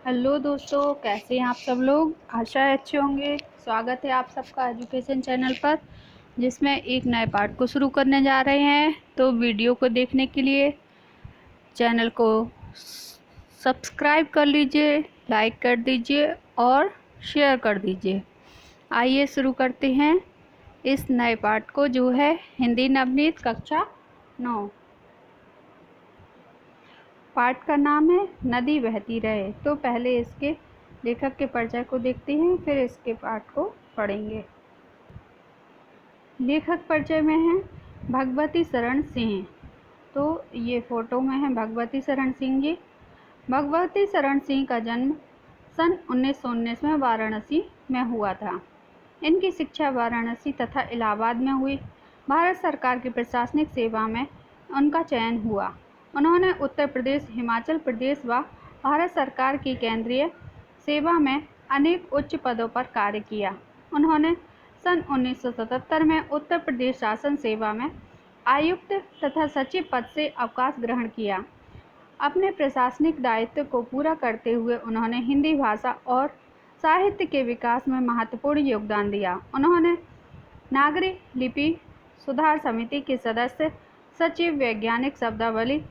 Hello दोस्तों, कैसे हैं आप सब लोग। आशा है अच्छे होंगे। स्वागत है आप सबका एजुकेशन चैनल पर, जिसमें एक नए पार्ट को शुरू करने जा रहे हैं। तो वीडियो को देखने के लिए चैनल को सब्सक्राइब कर लीजिए, लाइक कर दीजिए और शेयर कर दीजिए। आइए शुरू करते हैं इस नए पार्ट को, जो है हिंदी नवनीत कक्षा 9। पाठ का नाम है नदी बहती रहे। तो पहले इसके लेखक के परिचय को देखते हैं, फिर इसके पाठ को पढ़ेंगे। लेखक परिचय में है भगवती शरण सिंह। तो ये फोटो में है भगवती शरण सिंह जी। भगवती शरण सिंह का जन्म सन 1919 में वाराणसी में हुआ था। इनकी शिक्षा वाराणसी तथा इलाहाबाद में हुई। भारत सरकार की प्रशासनिक सेवा में उनका चयन हुआ। उन्होंने उत्तर प्रदेश, हिमाचल प्रदेश व भारत सरकार की केंद्रीय सेवा में अनेक उच्च पदों पर कार्य किया। उन्होंने सन 1977 में उत्तर प्रदेश शासन सेवा में आयुक्त तथा सचिव पद से अवकाश ग्रहण किया। अपने प्रशासनिक दायित्व को पूरा करते हुए उन्होंने हिंदी भाषा और साहित्य के विकास में महत्वपूर्ण योगदान दिया। उन्होंने नागरी लिपि सुधार समिति के सदस्य, सचिव, वैज्ञानिक शब्दावली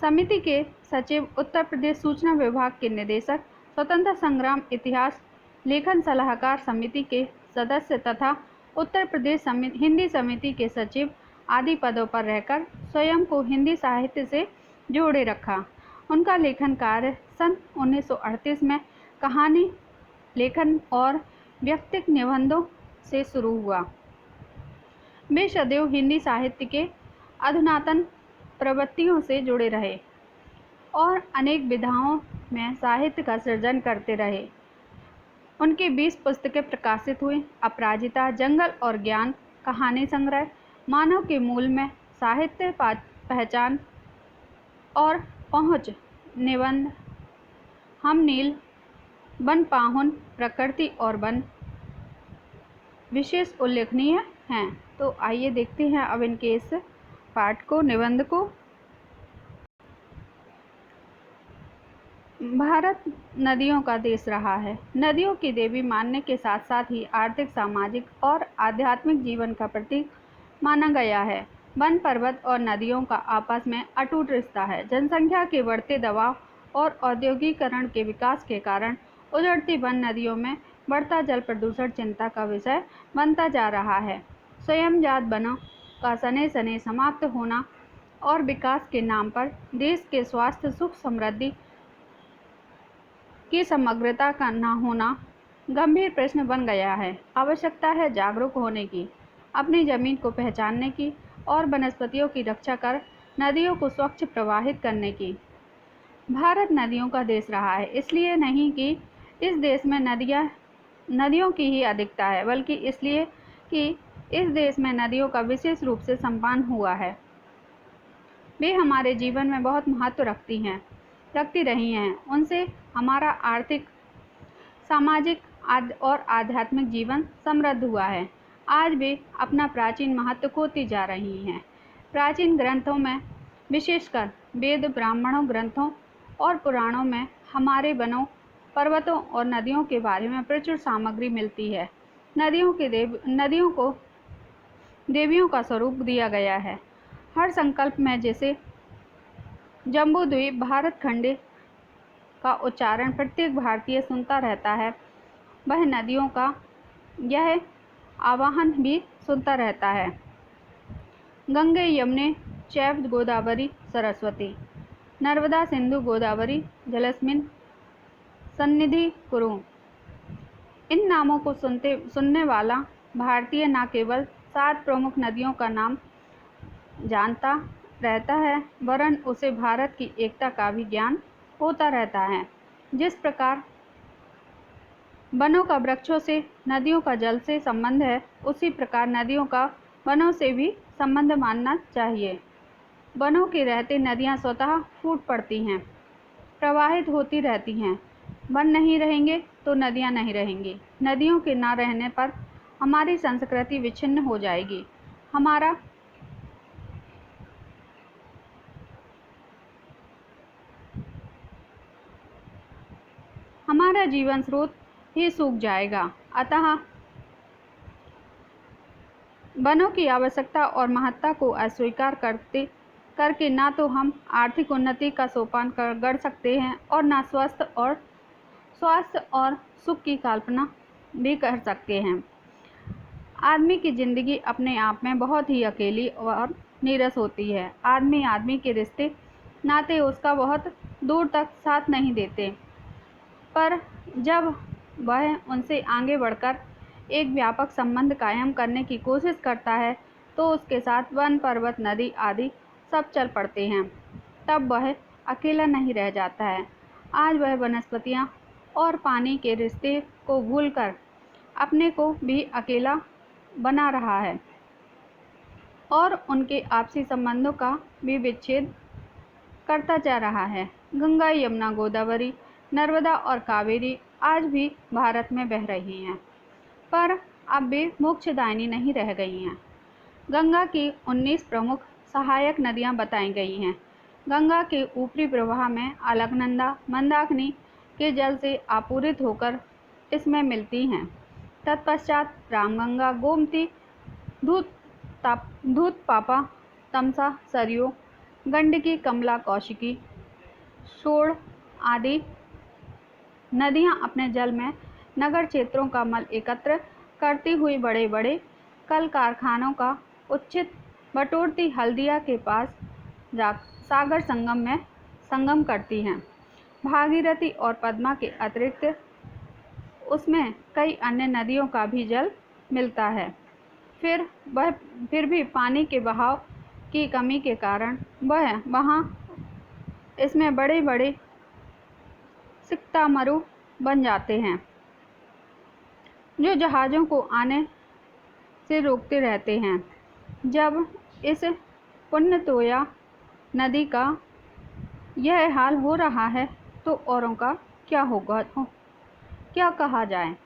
समिति के सचिव, उत्तर प्रदेश सूचना विभाग के निदेशक, स्वतंत्रता संग्राम इतिहास लेखन सलाहकार समिति के सदस्य तथा उत्तर प्रदेश हिंदी समिति के सचिव आदि पदों पर रहकर स्वयं को हिंदी साहित्य से जोड़े रखा। उनका लेखन कार्य सन 1938 में कहानी लेखन और व्यक्तिक निबंधों से शुरू हुआ। वे सदैव हिंदी साहित्य के अधुनातन प्रवृत्तियों से जुड़े रहे और अनेक विधाओं में साहित्य का सृजन करते रहे। उनकी 20 पुस्तकें प्रकाशित हुई। अपराजिता, जंगल और ज्ञान, कहानी संग्रह, मानव के मूल में, साहित्य पहचान और पहुँच, निबंध, हम नील, वन पाहुन, प्रकृति और वन विशेष उल्लेखनीय हैं। तो आइए देखते हैं अब इनके इस पाठ को, निबंध को। भारत नदियों का देश रहा है। नदियों की देवी मानने के साथ साथ ही आर्थिक, सामाजिक और आध्यात्मिक जीवन का प्रतीक माना गया है। वन, पर्वत और नदियों का आपस में अटूट रिश्ता है। जनसंख्या के बढ़ते दबाव और औद्योगिकरण के विकास के कारण उजड़ती वन नदियों में बढ़ता जल प्रदूषण चिंता का विषय बनता जा रहा है। स्वयंजात वनों का सने सने समाप्त होना और विकास के नाम पर देश के स्वास्थ्य, सुख, समृद्धि की समग्रता का न होना गंभीर प्रश्न बन गया है। आवश्यकता है जागरूक होने की, अपनी जमीन को पहचानने की और वनस्पतियों की रक्षा कर नदियों को स्वच्छ प्रवाहित करने की। भारत नदियों का देश रहा है, इसलिए नहीं कि इस देश में नदियों की ही अधिकता है, बल्कि इसलिए कि इस देश में नदियों का विशेष रूप से सम्मान हुआ है। वे हमारे जीवन में बहुत महत्व रखती रही हैं। उनसे हमारा आर्थिक, सामाजिक और आध्यात्मिक जीवन समृद्ध हुआ है। आज वे अपना प्राचीन महत्व खोती जा रही हैं। प्राचीन ग्रंथों में, विशेषकर वेद, ब्राह्मणों ग्रंथों और पुराणों में हमारे वनों, पर्वतों और नदियों के बारे में प्रचुर सामग्री मिलती है। नदियों को देवियों का स्वरूप दिया गया है। हर संकल्प में जैसे जम्बूद्वीप भारत खंड का उच्चारण प्रत्येक भारतीय सुनता रहता है, वह नदियों का यह आवाहन भी सुनता रहता है। गंगे यमुने चैव गोदावरी सरस्वती, नर्मदा सिंधु गोदावरी जलस्मिन् सन्निधि कुरु। इन नामों को सुनने वाला भारतीय न केवल 7 प्रमुख नदियों का नाम जानता रहता है, वरन उसे भारत की एकता का भी ज्ञान होता रहता है। जिस प्रकार वनों का वृक्षों से, नदियों का जल से संबंध है, उसी प्रकार नदियों का वनों से भी संबंध मानना चाहिए। वनों के रहते नदियाँ स्वतः फूट पड़ती हैं, प्रवाहित होती रहती हैं। वन नहीं रहेंगे तो नदियाँ नहीं रहेंगी। नदियों के न रहने पर हमारी संस्कृति विच्छिन्न हो जाएगी। हमारा हमारा जीवन स्रोत ही सूख जाएगा। अतः वनों की आवश्यकता और महत्ता को अस्वीकार करके ना तो हम आर्थिक उन्नति का सोपान गढ़ सकते हैं और ना स्वास्थ्य और सुख की कल्पना भी कर सकते हैं। आदमी की जिंदगी अपने आप में बहुत ही अकेली और नीरस होती है। आदमी के रिश्ते नाते उसका बहुत दूर तक साथ नहीं देते, पर जब वह उनसे आगे बढ़कर एक व्यापक संबंध कायम करने की कोशिश करता है तो उसके साथ वन, पर्वत, नदी आदि सब चल पड़ते हैं। तब वह अकेला नहीं रह जाता है। आज वह वनस्पतियाँ और पानी के रिश्ते को भूलकर अपने को भी अकेला बना रहा है और उनके आपसी संबंधों का भी विच्छेद करता जा रहा है। गंगा, यमुना, गोदावरी, नर्मदा और कावेरी आज भी भारत में बह रही हैं, पर अब वे मोक्षदायिनी नहीं रह गई हैं। गंगा की 19 प्रमुख सहायक नदियां बताई गई हैं। गंगा के ऊपरी प्रवाह में अलकनंदा, मंदाकिनी के जल से आपूरित होकर इसमें मिलती हैं। तत्पश्चात रामगंगा, गोमती, धूतपापा, तमसा, सरयू, गंडकी, कमला, कौशिकी, शोण आदि नदियां अपने जल में नगर क्षेत्रों का मल एकत्र करती हुई बड़े बड़े कल कारखानों का उच्छित बटोरती हल्दिया के पास सागर संगम में संगम करती हैं। भागीरथी और पद्मा के अतिरिक्त उसमें कई अन्य नदियों का भी जल मिलता है। फिर भी पानी के बहाव की कमी के कारण वहाँ इसमें बड़े बड़े सिकतामरू बन जाते हैं जो जहाज़ों को आने से रोकते रहते हैं। जब इस पुण्यतोया नदी का यह हाल हो रहा है तो औरों का क्या होगा, क्या कहा जाए।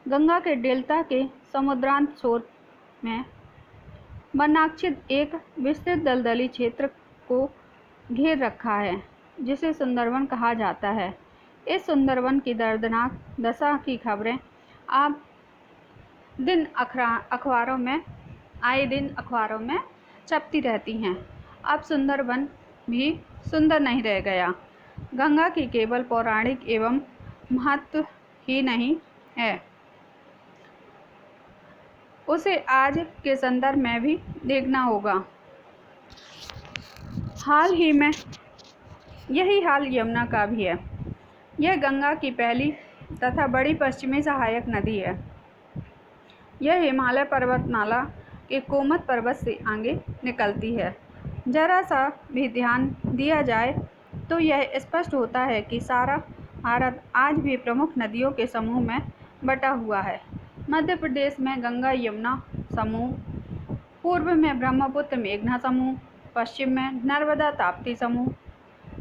गंगा के डेल्टा के समुद्रांत छोर में वनाच्छिद एक विस्तृत दलदली क्षेत्र को घेर रखा है जिसे सुंदरवन कहा जाता है। इस सुंदरवन की दर्दनाक दशा की खबरें आप आए दिन अखबारों में छपती रहती हैं। अब सुंदरवन भी सुंदर नहीं रह गया। गंगा की केवल पौराणिक एवं महत्व ही नहीं है, उसे आज के संदर्भ में भी देखना होगा। हाल ही में यही हाल यमुना का भी है। यह गंगा की पहली तथा बड़ी पश्चिमी सहायक नदी है। यह हिमालय पर्वतमाला के कोमत पर्वत से आगे निकलती है। जरा सा भी ध्यान दिया जाए तो यह स्पष्ट होता है कि सारा भारत आज भी प्रमुख नदियों के समूह में बटा हुआ है। मध्य प्रदेश में गंगा यमुना समूह, पूर्व में ब्रह्मपुत्र मेघना समूह, पश्चिम में नर्मदा ताप्ती समूह,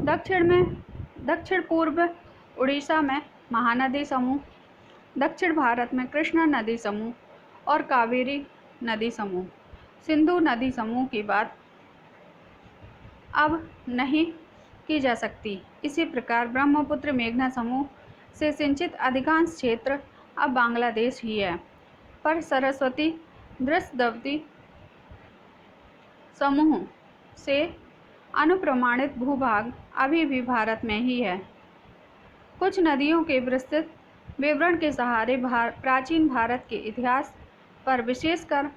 दक्षिण पूर्व उड़ीसा में महानदी समूह, दक्षिण भारत में कृष्णा नदी समूह और कावेरी नदी समूह। सिंधु नदी समूह की बात अब नहीं की जा सकती। इसी प्रकार ब्रह्मपुत्र मेघना समूह से सिंचित अधिकांश क्षेत्र अब बांग्लादेश ही है, पर सरस्वती दृश्यवती समूह से अनुप्रमाणित भूभाग अभी भी भारत में ही है। कुछ नदियों के विस्तृत विवरण के सहारे प्राचीन भारत के इतिहास पर, विशेषकर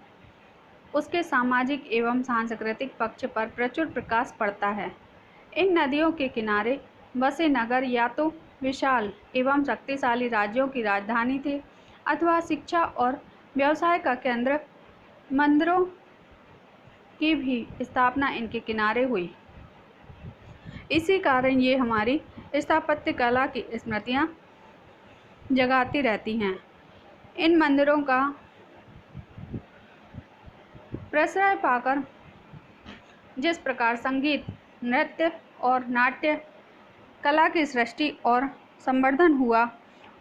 उसके सामाजिक एवं सांस्कृतिक पक्ष पर प्रचुर प्रकाश पड़ता है। इन नदियों के किनारे बसे नगर या तो विशाल एवं शक्तिशाली राज्यों की राजधानी थे अथवा शिक्षा और व्यवसाय का केंद्र। मंदिरों की भी स्थापना इनके किनारे हुई। इसी कारण ये हमारी स्थापत्य कला की स्मृतियाँ जगाती रहती हैं। इन मंदिरों का प्रश्रय पाकर जिस प्रकार संगीत, नृत्य और नाट्य कला की सृष्टि और संवर्धन हुआ,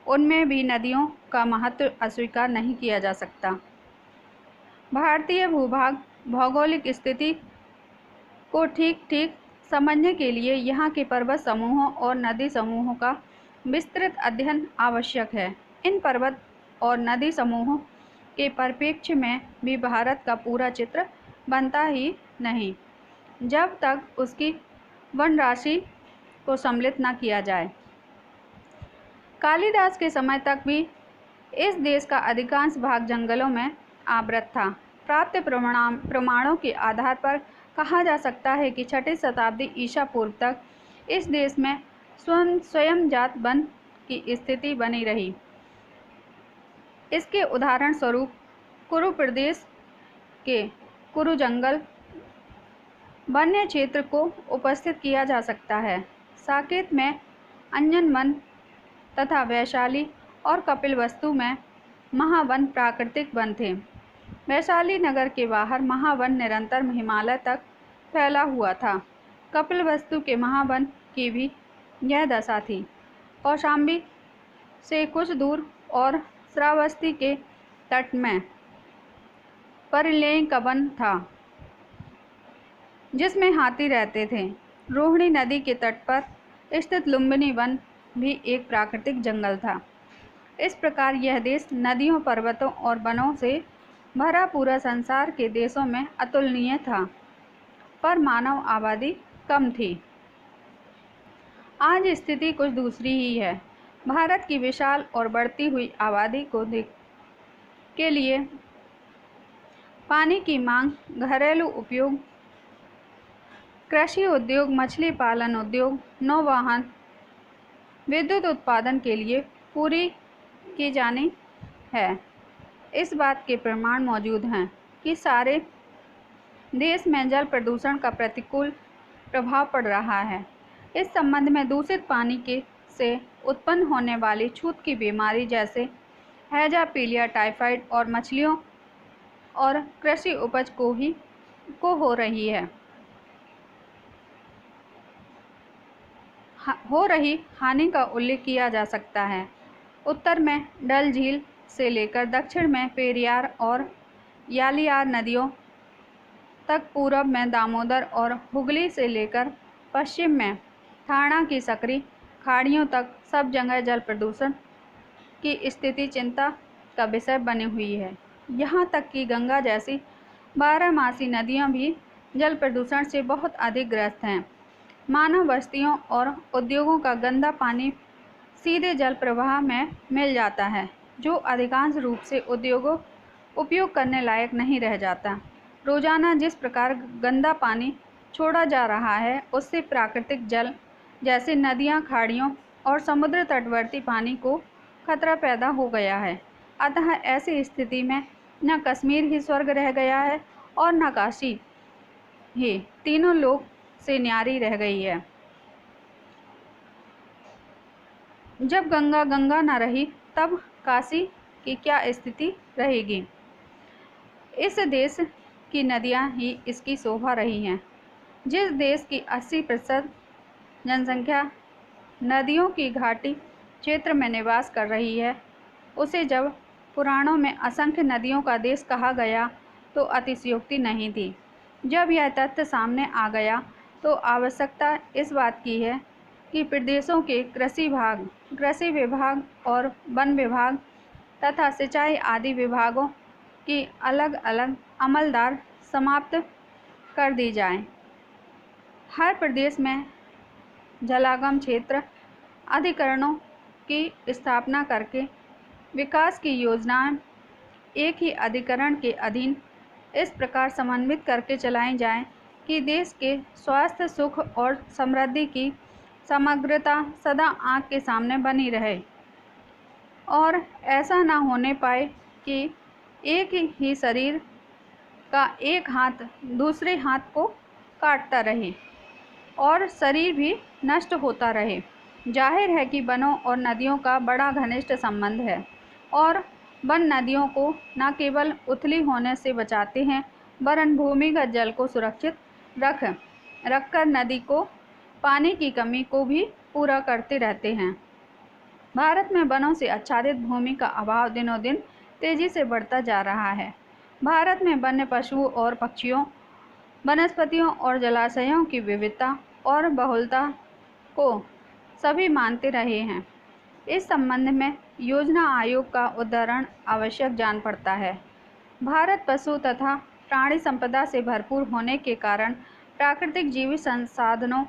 उनमें भी नदियों का महत्व अस्वीकार नहीं किया जा सकता। भारतीय भौगोलिक स्थिति को ठीक ठीक समझने के लिए यहाँ के पर्वत समूहों और नदी समूहों का विस्तृत अध्ययन आवश्यक है। इन पर्वत और नदी समूहों के परिप्रेक्ष्य में भी भारत का पूरा चित्र बनता ही नहीं, जब तक उसकी वन राशि को सम्मिलित न किया जाए। कालिदास के समय तक भी इस देश का अधिकांश भाग जंगलों में आवृत था। प्राप्त प्रमाणों के आधार पर कहा जा सकता है कि 6ठी शताब्दी ईसा पूर्व तक इस देश में स्वयंजात वन की स्थिति बनी रही। इसके उदाहरण स्वरूप कुरु प्रदेश के कुरु जंगल वन्य क्षेत्र को उपस्थित किया जा सकता है। साकेत में अंजन वन तथा वैशाली और कपिलवस्तु में महावन प्राकृतिक वन थे। वैशाली नगर के बाहर महावन निरंतर हिमालय तक फैला हुआ था। कपिलवस्तु के महावन की भी यह दशा थी। कौशाम्बी से कुछ दूर और श्रावस्ती के तट में परिलेय का वन था, जिसमें हाथी रहते थे। रोहिणी नदी के तट पर स्थित लुम्बिनी वन भी एक प्राकृतिक जंगल था। इस प्रकार यह देश नदियों, पर्वतों और वनों से भरा पूरा संसार के देशों में अतुलनीय था, पर मानव आबादी कम थी। आज स्थिति कुछ दूसरी ही है। भारत की विशाल और बढ़ती हुई आबादी के लिए पानी की मांग, घरेलू उपयोग, कृषि उद्योग, मछली पालन उद्योग, नौवहन, विद्युत उत्पादन के लिए पूरी की जानी है। इस बात के प्रमाण मौजूद हैं कि सारे देश में जल प्रदूषण का प्रतिकूल प्रभाव पड़ रहा है। इस संबंध में दूषित पानी से उत्पन्न होने वाली छूत की बीमारी जैसे हैजा, पीलिया, टाइफाइड और मछलियों और कृषि उपज को हो रही हानि का उल्लेख किया जा सकता है। उत्तर में डल झील से लेकर दक्षिण में पेरियार और यालियार नदियों तक, पूरब में दामोदर और हुगली से लेकर पश्चिम में थाना की सकरी खाड़ियों तक सब जगह जल प्रदूषण की स्थिति चिंता का विषय बनी हुई है। यहाँ तक कि गंगा जैसी 12मासी नदियाँ भी जल प्रदूषण से बहुत अधिक ग्रस्त हैं। मानव बस्तियों और उद्योगों का गंदा पानी सीधे जल प्रवाह में मिल जाता है, जो अधिकांश रूप से उपयोग करने लायक नहीं रह जाता। रोजाना जिस प्रकार गंदा पानी छोड़ा जा रहा है, उससे प्राकृतिक जल जैसे नदियाँ, खाड़ियों और समुद्र तटवर्ती पानी को खतरा पैदा हो गया है। अतः ऐसी स्थिति में न कश्मीर ही स्वर्ग रह गया है और न काशी ही तीनों लोक से न्यारी रह गई है। जब गंगा गंगा न रही, तब काशी की क्या स्थिति रहेगी। इस देश की नदियाँ ही इसकी शोभा रही हैं। जिस देश की 80% जनसंख्या नदियों की घाटी क्षेत्र में निवास कर रही है, उसे जब पुराणों में असंख्य नदियों का देश कहा गया तो अतिशयोक्ति नहीं थी। जब यह तथ्य सामने आ गया तो आवश्यकता इस बात की है कि प्रदेशों के कृषि विभाग और वन विभाग तथा सिंचाई आदि विभागों की अलग अलग अमलदार समाप्त कर दी जाएं। हर प्रदेश में जलागम क्षेत्र अधिकरणों की स्थापना करके विकास की योजनाएं एक ही अधिकरण के अधीन इस प्रकार समन्वित करके चलाई जाएं कि देश के स्वास्थ्य, सुख और समृद्धि की समग्रता सदा आँख के सामने बनी रहे और ऐसा न होने पाए कि एक ही शरीर का एक हाथ दूसरे हाथ को काटता रहे और शरीर भी नष्ट होता रहे। जाहिर है कि वनों और नदियों का बड़ा घनिष्ठ संबंध है और वन नदियों को न केवल उथली होने से बचाते हैं, वरन भूमिगत जल को सुरक्षित रखकर नदी को पानी की कमी को भी पूरा करते रहते हैं। भारत में वनों से आच्छादित भूमि का अभाव दिनों दिन तेजी से बढ़ता जा रहा है। भारत में वन्य पशुओं और पक्षियों, वनस्पतियों और जलाशयों की विविधता और बहुलता को सभी मानते रहे हैं। इस संबंध में योजना आयोग का उदाहरण आवश्यक जान पड़ता है। भारत पशु तथा प्राणी संपदा से भरपूर होने के कारण प्राकृतिक जीवी संसाधनों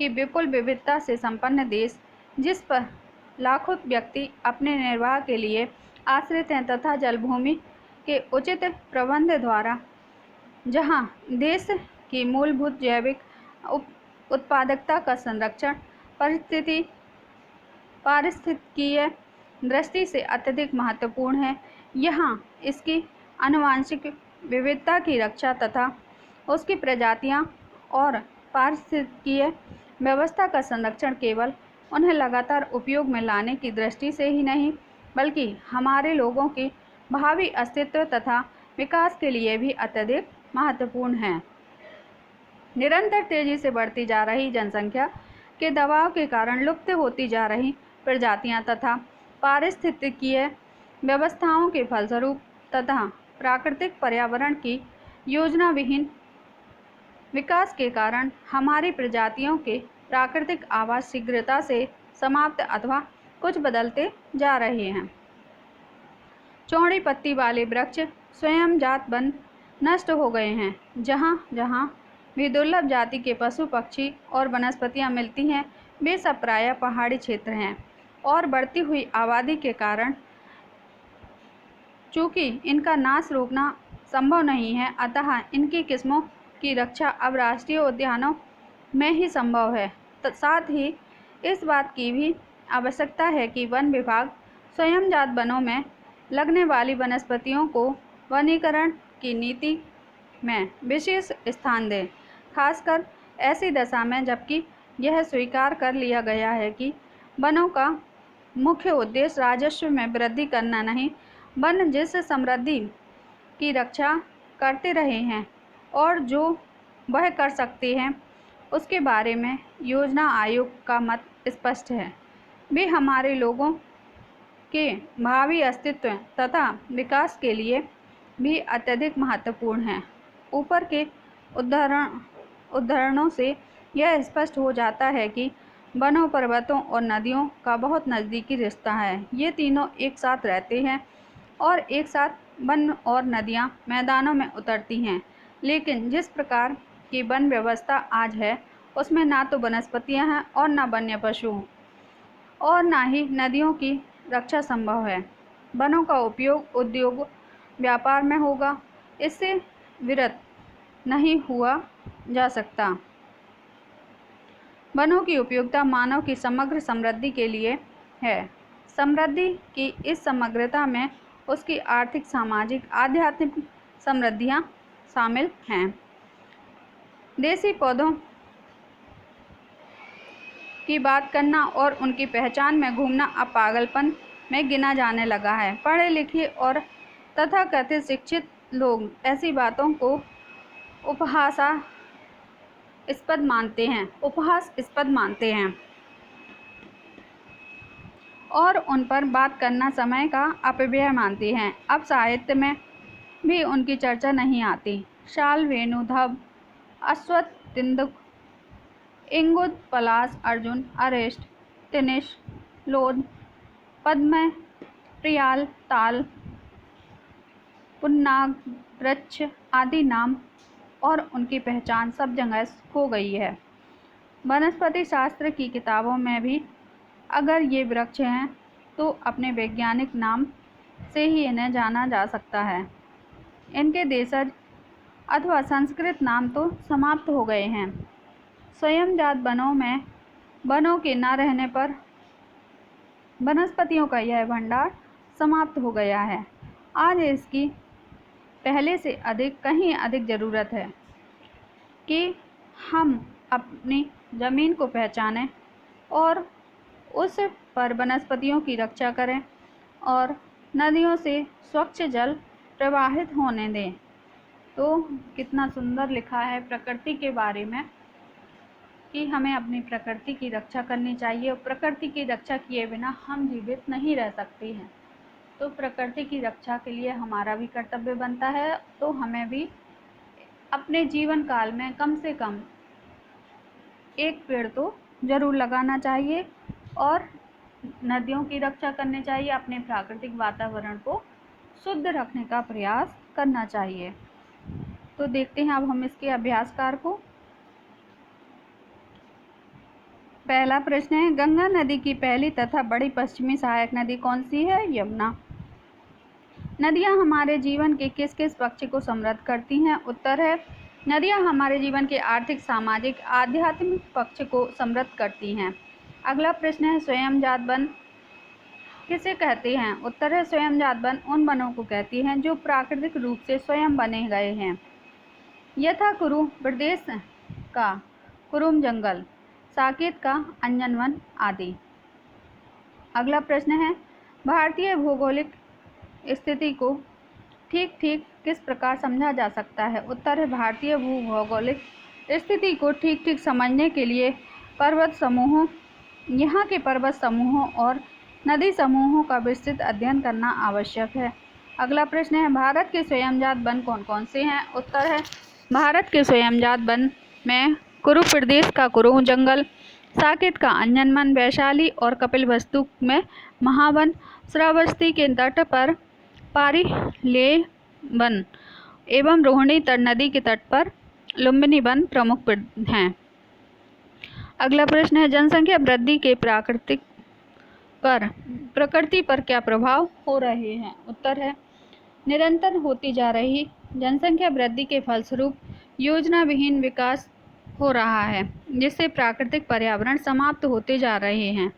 की विपुल विविधता से संपन्न देश, जिस पर लाखों व्यक्ति अपने निर्वाह के लिए आश्रित हैं तथा जलभूमि के उचित प्रबंध द्वारा जहां देश की मूलभूत जैविक उत्पादकता का संरक्षण पारिस्थितिकीय दृष्टि से अत्यधिक महत्वपूर्ण है, यहाँ इसकी आनुवंशिक विविधता की रक्षा तथा उसकी प्रजातियां और पारिस्थितिकीय व्यवस्था का संरक्षण केवल उन्हें लगातार उपयोग में लाने की दृष्टि से ही नहीं, बल्कि हमारे लोगों के भावी अस्तित्व तथा विकास के लिए भी अत्यधिक महत्वपूर्ण है। निरंतर तेजी से बढ़ती जा रही जनसंख्या के दबाव के कारण लुप्त होती जा रही प्रजातियां तथा पारिस्थितिकीय व्यवस्थाओं के फलस्वरूप तथा प्राकृतिक पर्यावरण की योजना विहीन विकास के कारण हमारी प्रजातियों के प्राकृतिक आवास शीघ्रता से समाप्त अथवा कुछ बदलते जा रहे हैं। चौड़ी पत्ती वाले वृक्ष स्वयं जात वन नष्ट हो गए हैं। जहाँ जहाँ भी दुर्लभ जाति के पशु पक्षी और वनस्पतियाँ मिलती हैं, वे सब प्रायः पहाड़ी क्षेत्र हैं और बढ़ती हुई आबादी के कारण चूँकि इनका नाश रोकना संभव नहीं है, अतः इनकी किस्मों की रक्षा अब राष्ट्रीय उद्यानों में ही संभव है। साथ ही इस बात की भी आवश्यकता है कि वन विभाग स्वयंजात वनों में लगने वाली वनस्पतियों को वनीकरण की नीति में विशेष स्थान दें, खासकर ऐसी दशा में जबकि यह स्वीकार कर लिया गया है कि वनों का मुख्य उद्देश्य राजस्व में वृद्धि करना नहीं, वन जिस समृद्धि की रक्षा करते रहे हैं और जो वह कर सकते हैं उसके बारे में योजना आयोग का मत स्पष्ट है। वे हमारे लोगों के भावी अस्तित्व तथा विकास के लिए भी अत्यधिक महत्वपूर्ण हैं। ऊपर के उदाहरणों से यह स्पष्ट हो जाता है कि वनों, पर्वतों और नदियों का बहुत नज़दीकी रिश्ता है। ये तीनों एक साथ रहते हैं और एक साथ वन और नदियाँ मैदानों में उतरती हैं। लेकिन जिस प्रकार की वन व्यवस्था आज है, उसमें ना तो वनस्पतियाँ हैं और ना वन्य पशु और ना ही नदियों की रक्षा संभव है। वनों का उपयोग उद्योग व्यापार में होगा, इससे विरत नहीं हुआ जा सकता। वनों की उपयोगिता मानव की समग्र समृद्धि के लिए है। समृद्धि की इस समग्रता में उसकी आर्थिक, सामाजिक, आध्यात्मिक समृद्धियाँ शामिल हैं। देसी पौधों की बात करना और उनकी पहचान में घूमना अब पागलपन में गिना जाने लगा है। पढ़े लिखे और तथाकथित शिक्षित लोग ऐसी बातों को उपहासास्पद मानते हैं और उन पर बात करना समय का अपव्यय मानते हैं। अब साहित्य में भी उनकी चर्चा नहीं आती। शाल, वेणुधव, अश्वत्थ, तिन्दुक, इंगुद, पलाश, अर्जुन, अरिष्ट, तिनिश, लोध, पद्म, प्रियाल, ताल, पुन्नाग, वृक्ष आदि नाम और उनकी पहचान सब जगह खो गई है। वनस्पति शास्त्र की किताबों में भी अगर ये वृक्ष हैं तो अपने वैज्ञानिक नाम से ही इन्हें जाना जा सकता है। इनके देशज अथवा संस्कृत नाम तो समाप्त हो गए हैं। स्वयंजात वनों में वनों के न रहने पर वनस्पतियों का यह भंडार समाप्त हो गया है। आज इसकी पहले से कहीं अधिक ज़रूरत है कि हम अपनी ज़मीन को पहचानें और उस पर वनस्पतियों की रक्षा करें और नदियों से स्वच्छ जल प्रवाहित होने दें। तो कितना सुंदर लिखा है प्रकृति के बारे में कि हमें अपनी प्रकृति की रक्षा करनी चाहिए और प्रकृति की रक्षा किए बिना हम जीवित नहीं रह सकते हैं। तो प्रकृति की रक्षा के लिए हमारा भी कर्तव्य बनता है। तो हमें भी अपने जीवन काल में कम से कम एक पेड़ तो ज़रूर लगाना चाहिए और नदियों की रक्षा करनी चाहिए, अपने प्राकृतिक वातावरण को शुद्ध रखने का प्रयास करना चाहिए। तो देखते हैं अब हम इसके अभ्यासकार को। पहला प्रश्न है, गंगा नदी की पहली तथा बड़ी पश्चिमी सहायक नदी कौन सी है? यमुना। नदियां हमारे जीवन के किस किस पक्ष को समृद्ध करती हैं? उत्तर है, नदियां हमारे जीवन के आर्थिक, सामाजिक, आध्यात्मिक पक्ष को समृद्ध करती हैं। अगला प्रश्न है, स्वयंजात वन किसे कहते हैं? उत्तर है, स्वयंजात वन उन वनों को कहती हैं जो प्राकृतिक रूप से स्वयं बने गए हैं, यथा कुरु प्रदेश का कुरुम जंगल, साकेत का अंजन वन आदि। अगला प्रश्न है, भारतीय भौगोलिक स्थिति को ठीक ठीक किस प्रकार समझा जा सकता है? उत्तर है, भारतीय भूगोलिक स्थिति को ठीक ठीक समझने के लिए पर्वत समूहों, यहाँ के पर्वत समूहों और नदी समूहों का विस्तृत अध्ययन करना आवश्यक है। अगला प्रश्न है, भारत के स्वयंजात वन कौन कौन से हैं? उत्तर है, भारत के स्वयंजात वन में कुरु प्रदेश का कुरु जंगल, साकेत का अंजन वन, वैशाली और कपिलवस्तु में महावन, श्रावस्ती के तट पर पारिलेय वन एवं रोहिणी नदी के तट पर लुम्बिनी वन प्रमुख हैं। अगला प्रश्न है, जनसंख्या वृद्धि के प्रकृति पर क्या प्रभाव हो रहे हैं? उत्तर है, निरंतर होती जा रही जनसंख्या वृद्धि के फलस्वरूप योजना विहीन विकास हो रहा है, जिससे प्राकृतिक पर्यावरण समाप्त होते जा रहे हैं।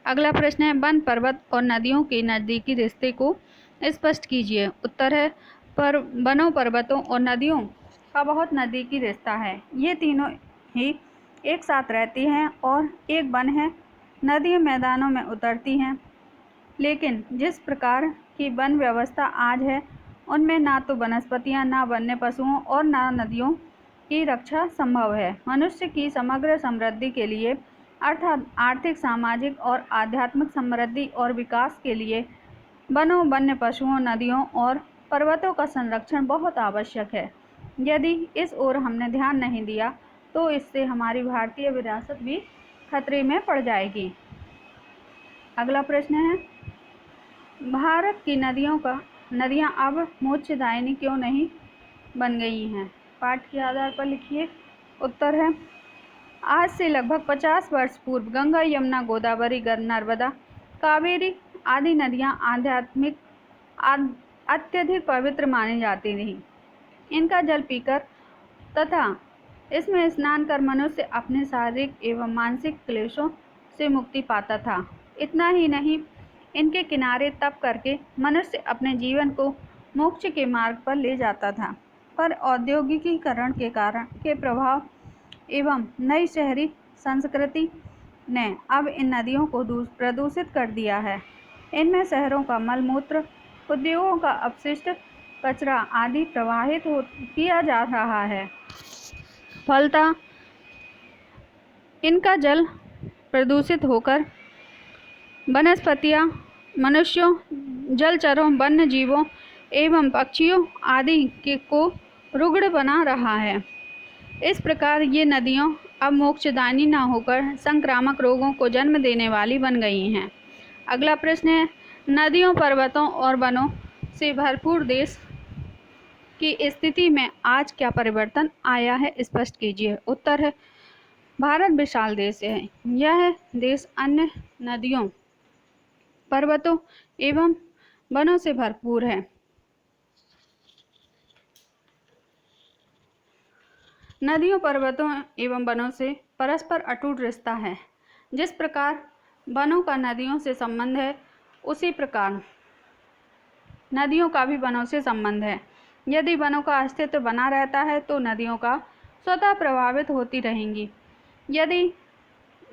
अगला प्रश्न है, वन, पर्वत और नदियों के नजदीकी रिश्ते को स्पष्ट कीजिए। उत्तर है, वनों, पर्वतों और नदियों का बहुत नजदीकी रिश्ता है। ये तीनों ही एक साथ रहती हैं और एक वन है। नदियाँ मैदानों में उतरती हैं, लेकिन जिस प्रकार की वन व्यवस्था आज है, उनमें ना तो वनस्पतियाँ, ना वन्य पशुओं और ना नदियों की रक्षा संभव है। मनुष्य की समग्र समृद्धि के लिए अर्थात आर्थिक, सामाजिक और आध्यात्मिक समृद्धि और विकास के लिए वनों, वन्य पशुओं, नदियों और पर्वतों का संरक्षण बहुत आवश्यक है। यदि इस ओर हमने ध्यान नहीं दिया तो इससे हमारी भारतीय विरासत भी खतरे में पड़ जाएगी। अगला प्रश्न है, भारत की नदियाँ अब मोक्षदायिनी क्यों नहीं बन गई हैं? पाठ के आधार पर लिखिए। उत्तर है, आज से लगभग 50 वर्ष पूर्व गंगा, यमुना, गोदावरी, नर्मदा, कावेरी आदि नदियाँ आध्यात्मिक अत्यधिक पवित्र मानी जाती थीं। इनका जल पीकर तथा इसमें स्नान कर मनुष्य अपने शारीरिक एवं मानसिक क्लेशों से मुक्ति पाता था। इतना ही नहीं, इनके किनारे तप करके मनुष्य अपने जीवन को मोक्ष के मार्ग पर ले जाता था। पर औद्योगिकीकरण के प्रभाव एवं नई शहरी संस्कृति ने अब इन नदियों को प्रदूषित कर दिया है। इनमें शहरों का मलमूत्र, उद्योगों का अपशिष्ट कचरा आदि प्रवाहित किया जा रहा है। फलतः इनका जल प्रदूषित होकर वनस्पतियाँ, मनुष्यों, जलचरों, वन्य जीवों एवं पक्षियों आदि को रुग्ण बना रहा है। इस प्रकार ये नदियों अब मोक्षदायिनी न होकर संक्रामक रोगों को जन्म देने वाली बन गई हैं। अगला प्रश्न है, नदियों, पर्वतों और वनों से भरपूर देश की स्थिति में आज क्या परिवर्तन आया है? स्पष्ट कीजिए। उत्तर है, भारत विशाल देश है। यह देश अन्य नदियों, पर्वतों एवं वनों से भरपूर है। नदियों, पर्वतों एवं वनों से परस्पर अटूट रिश्ता है। जिस प्रकार वनों का नदियों से संबंध है, उसी प्रकार नदियों का भी वनों से संबंध है। यदि वनों का अस्तित्व बना रहता है तो नदियों का स्वतः प्रभावित होती रहेंगी। यदि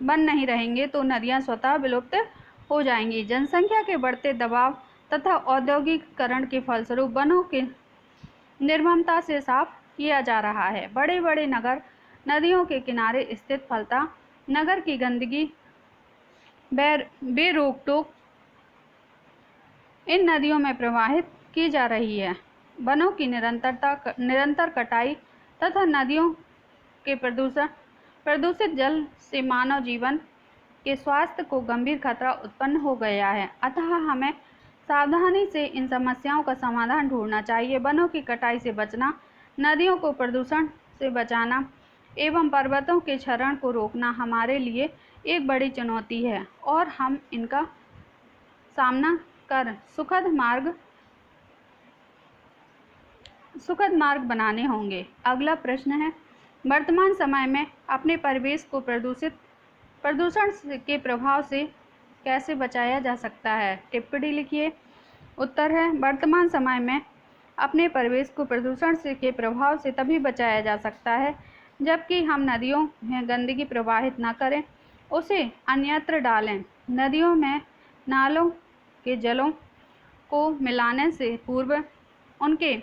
वन नहीं रहेंगे तो नदियाँ स्वतः विलुप्त हो जाएंगी। जनसंख्या के बढ़ते दबाव तथा औद्योगिकीकरण के फलस्वरूप वनों की निर्ममता से साफ किया जा रहा है। बड़े बड़े नगर नदियों के किनारे स्थित, फलतः नगर की गंदगी बेरोक-टोक इन नदियों में प्रवाहित की जा रही है। वनों की निरंतर कटाई तथा नदियों के प्रदूषित जल से मानव जीवन के स्वास्थ्य को गंभीर खतरा उत्पन्न हो गया है। अतः हमें सावधानी से इन समस्याओं का समाधान ढूंढना चाहिए। वनों की कटाई से बचना, नदियों को प्रदूषण से बचाना एवं पर्वतों के क्षरण को रोकना हमारे लिए एक बड़ी चुनौती है और हम इनका सामना कर सुखद मार्ग बनाने होंगे। अगला प्रश्न है, वर्तमान समय में अपने परिवेश को प्रदूषण के प्रभाव से कैसे बचाया जा सकता है? टिप्पणी लिखिए। उत्तर है, वर्तमान समय में अपने परिवेश को प्रदूषण के प्रभाव से तभी बचाया जा सकता है जबकि हम नदियों में गंदगी प्रवाहित न करें, उसे अन्यत्र डालें। नदियों में नालों के जलों को मिलाने से पूर्व उनके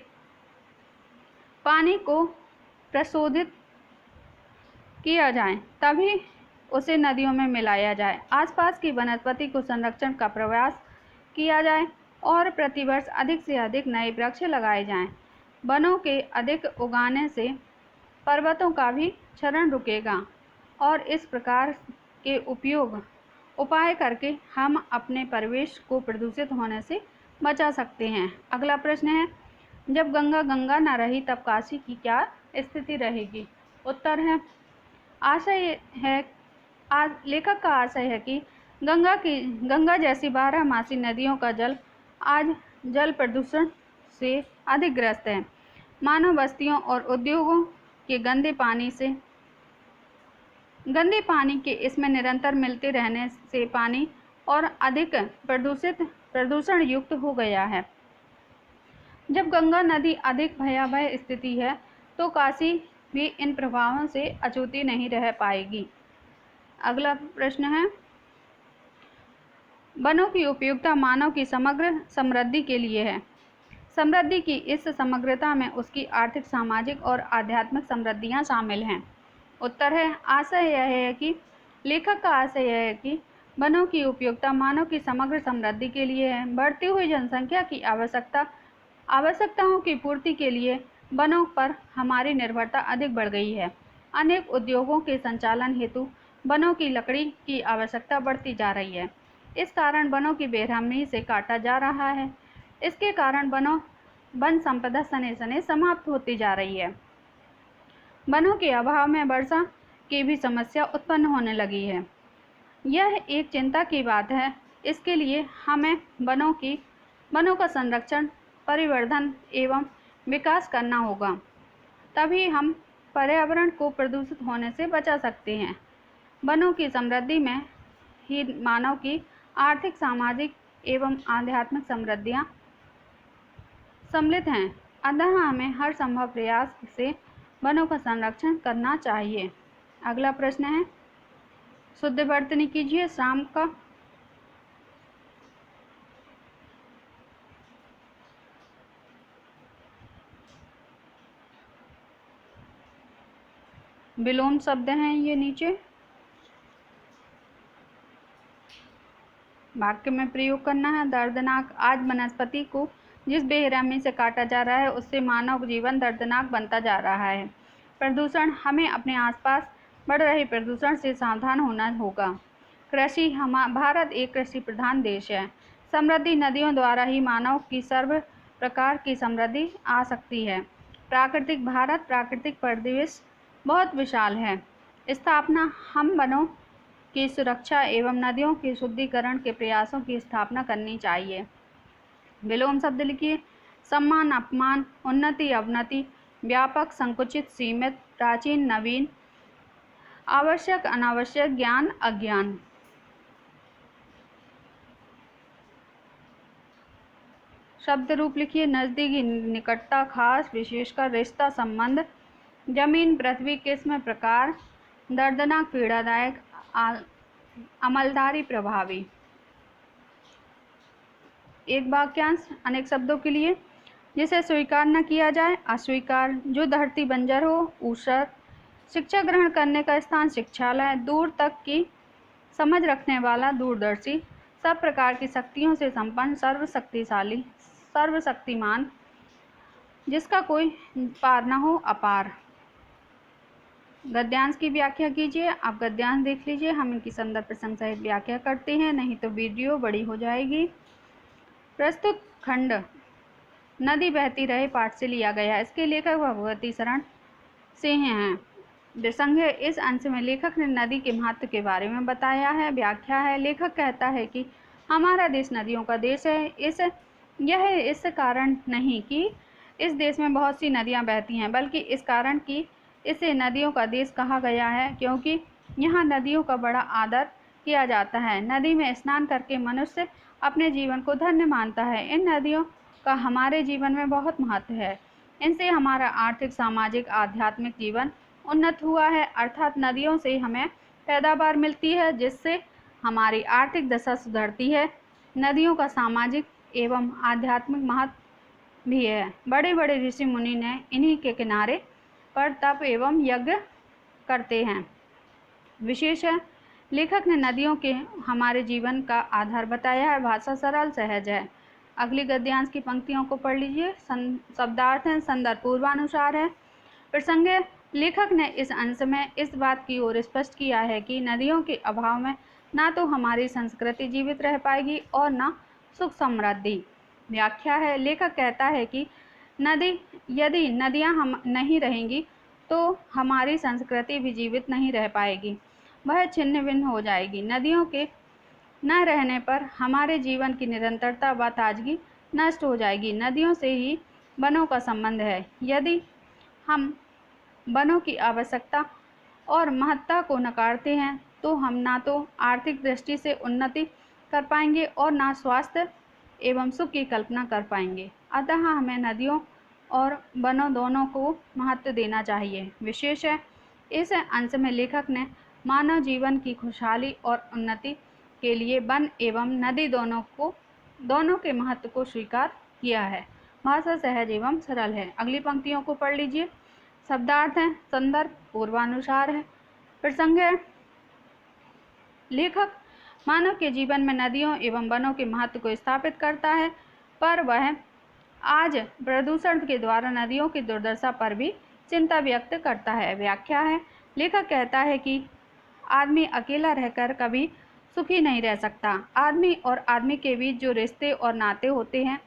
पानी को प्रशोधित किया जाए, तभी उसे नदियों में मिलाया जाए। आसपास की वनस्पति को संरक्षण का प्रयास किया जाए और प्रतिवर्ष अधिक से अधिक नए वृक्ष लगाए जाएं। वनों के अधिक उगाने से पर्वतों का भी क्षरण रुकेगा और इस प्रकार के उपाय करके हम अपने परिवेश को प्रदूषित होने से बचा सकते हैं। अगला प्रश्न है, जब गंगा न रही तब काशी की क्या स्थिति रहेगी? उत्तर है, लेखक का आशय है कि गंगा जैसी 12मासी नदियों का जल आज जल प्रदूषण से अधिक ग्रस्त है। मानव बस्तियों और उद्योगों के गंदे पानी के इसमें निरंतर मिलते रहने से पानी और अधिक प्रदूषण युक्त हो गया है। जब गंगा नदी अधिक भयावह स्थिति है तो काशी भी इन प्रभावों से अछूती नहीं रह पाएगी। अगला प्रश्न है, वनों की उपयोगिता मानव की समग्र समृद्धि के लिए है। समृद्धि की इस समग्रता में उसकी आर्थिक, सामाजिक और आध्यात्मिक समृद्धियां शामिल हैं। उत्तर है, लेखक का आशय यह है कि वनों की उपयोगिता मानव की समग्र समृद्धि के लिए है। बढ़ती हुई जनसंख्या की आवश्यकताओं की पूर्ति के लिए वनों पर हमारी निर्भरता अधिक बढ़ गई है। अनेक उद्योगों के संचालन हेतु वनों की लकड़ी की आवश्यकता बढ़ती जा रही है। इस कारण वनों की बेरहमी से काटा जा रहा है। इसके कारण वन संपदा सने सने समाप्त होती जा रही है। वनों के अभाव में वर्षा की भी समस्या उत्पन्न होने लगी है। यह एक चिंता की बात है। इसके लिए हमें वनों का संरक्षण, परिवर्धन एवं विकास करना होगा, तभी हम पर्यावरण को प्रदूषित होने से बचा सकते हैं। वनों की समृद्धि में ही मानव की आर्थिक, सामाजिक एवं आध्यात्मिक समृद्धियां सम्मिलित हैं। अतः हमें हर संभव प्रयास से वनों का संरक्षण करना चाहिए। अगला प्रश्न है, शुद्ध वर्तनी कीजिए। शाम का विलोम शब्द हैं ये नीचे वाक्य में प्रयोग करना है। दर्दनाक, आज वनस्पति को जिस बेरहमी से काटा जा रहा है उससे मानव जीवन दर्दनाक बनता जा रहा है। प्रदूषण, हमें अपने आसपास बढ़ रहे प्रदूषण से सावधान होना होगा। कृषि, भारत एक कृषि प्रधान देश है। समृद्धि, नदियों द्वारा ही मानव की सर्व प्रकार की समृद्धि आ सकती है। भारत प्राकृतिक परिवेश बहुत विशाल है। स्थापना, हम वनों की सुरक्षा एवं नदियों के शुद्धिकरण के प्रयासों की स्थापना करनी चाहिए। विलोम शब्द लिखिए। सम्मान, अपमान, उन्नति, अवनति, व्यापक, संकुचित, सीमित, प्राचीन, नवीन, आवश्यक, अनावश्यक, ज्ञान, अज्ञान। शब्द रूप लिखिए। नजदीकी, निकटता, खास, विशेषकर, रिश्ता, संबंध। जमीन, पृथ्वी, किस्म, प्रकार, दर्दनाक, पीड़ादायक, अमलदारी, प्रभावी। एक वाक्यांश अनेक शब्दों के लिए। जिसे स्वीकार न किया जाए, अस्वीकार। जो धरती बंजर हो, ऊसर। शिक्षा ग्रहण करने का स्थान, शिक्षालय। दूर तक की समझ रखने वाला, दूरदर्शी। सब प्रकार की शक्तियों से संपन्न, सर्वशक्तिशाली, सर्वशक्तिमान। जिसका कोई पार न हो, अपार। गद्यांश की व्याख्या कीजिए। आप गद्यांश देख लीजिए, हम इनकी संदर्भ प्रसंग सहित व्याख्या करते हैं, नहीं तो वीडियो बड़ी हो जाएगी। प्रस्तुत खंड नदी बहती रहे पाठ से लिया गया। इसके लेखक भगवती शरण सिंह हैं। प्रसंग है, इस अंश में लेखक ने नदी के महत्व के बारे में बताया है। व्याख्या है, लेखक कहता है कि हमारा देश नदियों का देश है। यह इस कारण नहीं कि इस देश में बहुत सी नदियां बहती हैं, बल्कि इस कारण कि इसे नदियों का देश कहा गया है, क्योंकि यहाँ नदियों का बड़ा आदर किया जाता है। नदी में स्नान करके मनुष्य अपने जीवन को धन्य मानता है। इन नदियों का हमारे जीवन में बहुत महत्व है। इनसे हमारा आर्थिक, सामाजिक, आध्यात्मिक जीवन उन्नत हुआ है। अर्थात नदियों से हमें पैदावार मिलती है, जिससे हमारी आर्थिक दशा सुधरती है। नदियों का सामाजिक एवं आध्यात्मिक महत्व भी है। बड़े बड़े ऋषि मुनि ने इन्हीं के किनारे पर तप एवं यज्ञ करते हैं। विशेष है, लेखक ने नदियों के हमारे जीवन का आधार बताया है। भाषा सरल सहज है। अगली गद्यांश की पंक्तियों को पढ़ लीजिए। शब्दार्थ है, संदर्भ पूर्वानुसार है। प्रसंग है, लेखक ने इस अंश में इस बात की ओर स्पष्ट किया है कि नदियों के अभाव में ना तो हमारी संस्कृति जीवित रह पाएगी और ना सुख समृद्धि। व्याख्या है, लेखक कहता है कि यदि नदियां हम नहीं रहेंगी तो हमारी संस्कृति भी जीवित नहीं रह पाएगी, वह छिन्न भिन्न हो जाएगी। नदियों के न रहने पर हमारे जीवन की निरंतरता व ताजगी नष्ट हो जाएगी। नदियों से ही वनों का संबंध है। यदि हम वनों की आवश्यकता और महत्ता को नकारते हैं तो हम ना तो आर्थिक दृष्टि से उन्नति कर पाएंगे और ना स्वास्थ्य एवं सुख की कल्पना कर पाएंगे। अतः हमें नदियों और वनों दोनों को महत्व देना चाहिए। विशेष है, इस अंश में लेखक ने मानव जीवन की खुशहाली और उन्नति के लिए वन एवं नदी दोनों के महत्व को स्वीकार किया है। भाषा सहज एवं सरल है। अगली पंक्तियों को पढ़ लीजिए। शब्दार्थ है, संदर्भ पूर्वानुसार है। प्रसंग है, लेखक मानव के जीवन में नदियों एवं वनों के महत्व को स्थापित करता है, पर वह आज प्रदूषण के द्वारा नदियों की दुर्दशा पर भी चिंता व्यक्त करता है। व्याख्या है, लेखक कहता है कि आदमी अकेला रहकर कभी सुखी नहीं रह सकता। आदमी और आदमी के बीच जो रिश्ते और नाते होते हैं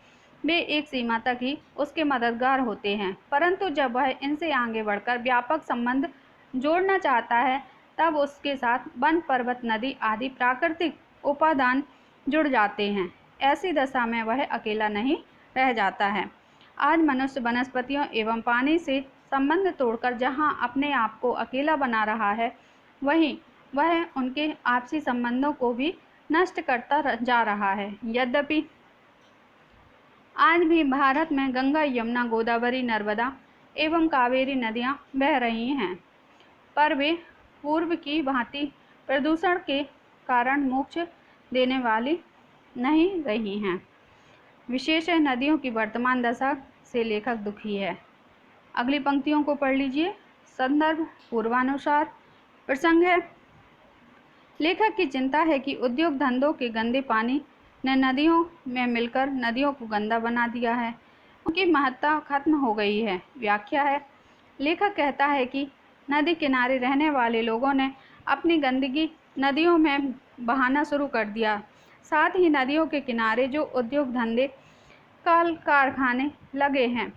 वे एक सीमा तक ही उसके मददगार होते हैं, परंतु जब वह इनसे आगे बढ़कर व्यापक संबंध जोड़ना चाहता है तब उसके साथ वन, पर्वत, नदी आदि प्राकृतिक उपादान जुड़ जाते हैं। ऐसी दशा में वह अकेला नहीं रह जाता है। आज मनुष्य वनस्पतियों एवं पानी से संबंध तोड़कर जहाँ अपने आप को अकेला बना रहा है, वहीं वह उनके आपसी संबंधों को भी नष्ट करता जा रहा है। यद्यपि आज भी भारत में गंगा, यमुना, गोदावरी, नर्मदा एवं कावेरी नदियां बह रही हैं, पर वे पूर्व की भांति प्रदूषण के कारण मोक्ष देने वाली नहीं रही हैं। विशेष है, नदियों की वर्तमान दशा से लेखक दुखी है। अगली पंक्तियों को पढ़ लीजिए। संदर्भ पूर्वानुसार। प्रसंग है, लेखक की चिंता है कि उद्योग धंधों के गंदे पानी ने नदियों में मिलकर नदियों को गंदा बना दिया है। उनकी महत्ता खत्म हो गई है। व्याख्या है, लेखक कहता है कि नदी किनारे रहने वाले लोगों ने अपनी गंदगी नदियों में बहाना शुरू कर दिया। साथ ही नदियों के किनारे जो उद्योग धंधे, कल कारखाने लगे हैं,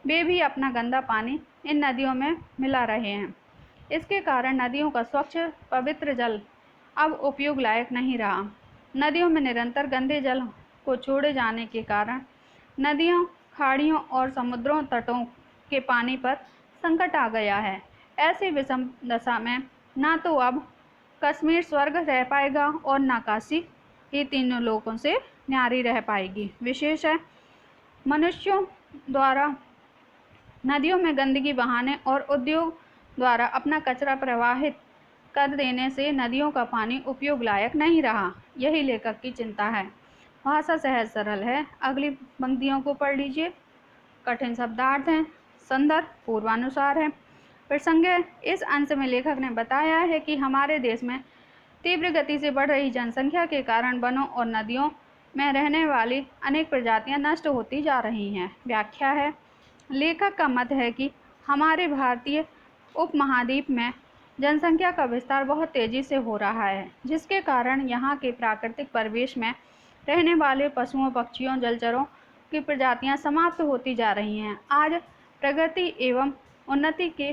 वे भी अपना गंदा पानी इन नदियों में मिला रहे हैं। इसके कारण नदियों का स्वच्छ पवित्र जल अब उपयोग लायक नहीं रहा। नदियों में निरंतर गंदे जल को छोड़े जाने के कारण नदियों, खाड़ियों और समुद्रों तटों के पानी पर संकट आ गया है। ऐसी विषम दशा में ना तो अब कश्मीर स्वर्ग रह पाएगा और ना काशी ही तीनों लोगों से न्यारी रह पाएगी। विशेष है, मनुष्यों द्वारा नदियों में गंदगी बहाने और उद्योग द्वारा अपना कचरा प्रवाहित कर देने से नदियों का पानी उपयोग लायक नहीं रहा। यही लेखक की चिंता है। भाषा सहज सरल है। अगली पंक्तियों को पढ़ लीजिए। कठिन शब्दार्थ हैं, संदर्भ पूर्वानुसार है। प्रसंग है, इस अंश में लेखक ने बताया है कि हमारे देश में तीव्र गति से बढ़ रही जनसंख्या के कारण वनों और नदियों में रहने वाली अनेक प्रजातियां नष्ट होती जा रही हैं। व्याख्या है, लेखक का मत है कि हमारे भारतीय उपमहाद्वीप में जनसंख्या का विस्तार बहुत तेजी से हो रहा है, जिसके कारण यहाँ के प्राकृतिक परिवेश में रहने वाले पशुओं, पक्षियों, जलचरों की प्रजातियाँ समाप्त होती जा रही हैं। आज प्रगति एवं उन्नति के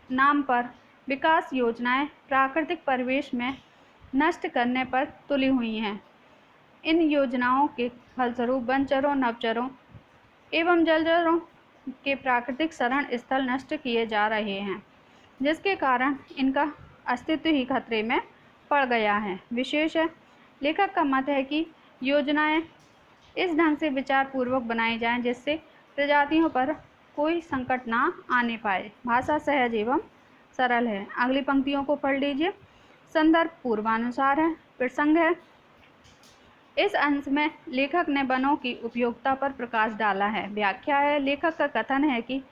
नाम पर विकास योजनाएं प्राकृतिक परिवेश में नष्ट करने पर तुली हुई हैं। इन योजनाओं के फलस्वरूप वनचरों, नवचरों एवं जलचरों के प्राकृतिक शरण स्थल नष्ट किए जा रहे हैं, जिसके कारण इनका अस्तित्व ही खतरे में पड़ गया है। विशेष है, लेखक का मत है कि योजनाएं इस ढंग से विचारपूर्वक बनाई जाएं जिससे प्रजातियों पर कोई संकट ना आने पाए। भाषा सहज एवं सरल है। अगली पंक्तियों को पढ़ लीजिए। संदर्भ पूर्वानुसार है। प्रसंग है। इस अंश में लेखक ने वनों की उपयोगिता पर प्रकाश डाला है। व्याख्या है। लेखक का कथन है कि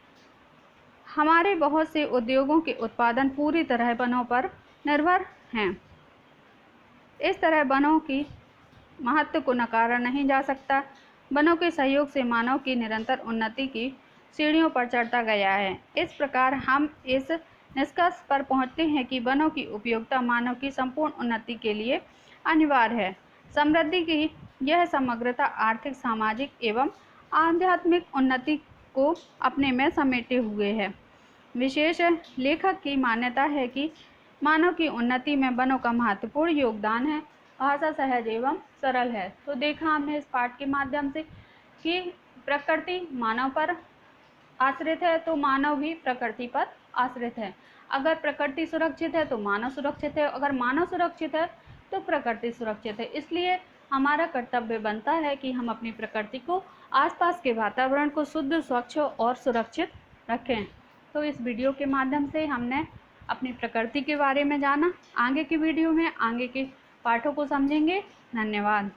हमारे बहुत से उद्योगों के उत्पादन पूरी तरह वनों पर निर्भर हैं। इस तरह वनों की महत्व को नकारा नहीं जा सकता। वनों के सहयोग से मानव की निरंतर उन्नति की सीढ़ियों पर चढ़ता गया है। इस प्रकार हम इस निष्कर्ष पर पहुंचते हैं कि वनों की उपयोगिता मानव की संपूर्ण उन्नति के लिए अनिवार्य है। समृद्धि की यह समग्रता आर्थिक, सामाजिक एवं आध्यात्मिक उन्नति को अपने में समेटे हुए है। विशेष लेखक की मान्यता है कि मानव की उन्नति में वनों का महत्वपूर्ण योगदान है। भाषा सहज एवं सरल है। तो देखा हमने इस पाठ के माध्यम से कि प्रकृति मानव पर आश्रित है तो मानव भी प्रकृति पर आश्रित है। अगर प्रकृति सुरक्षित है तो मानव सुरक्षित है, अगर मानव सुरक्षित है तो प्रकृति सुरक्षित है। इसलिए हमारा कर्तव्य बनता है कि हम अपनी प्रकृति को, आसपास के वातावरण को शुद्ध, स्वच्छ और सुरक्षित रखें। तो इस वीडियो के माध्यम से हमने अपनी प्रकृति के बारे में जाना। आगे की वीडियो में आगे के पाठों को समझेंगे। धन्यवाद।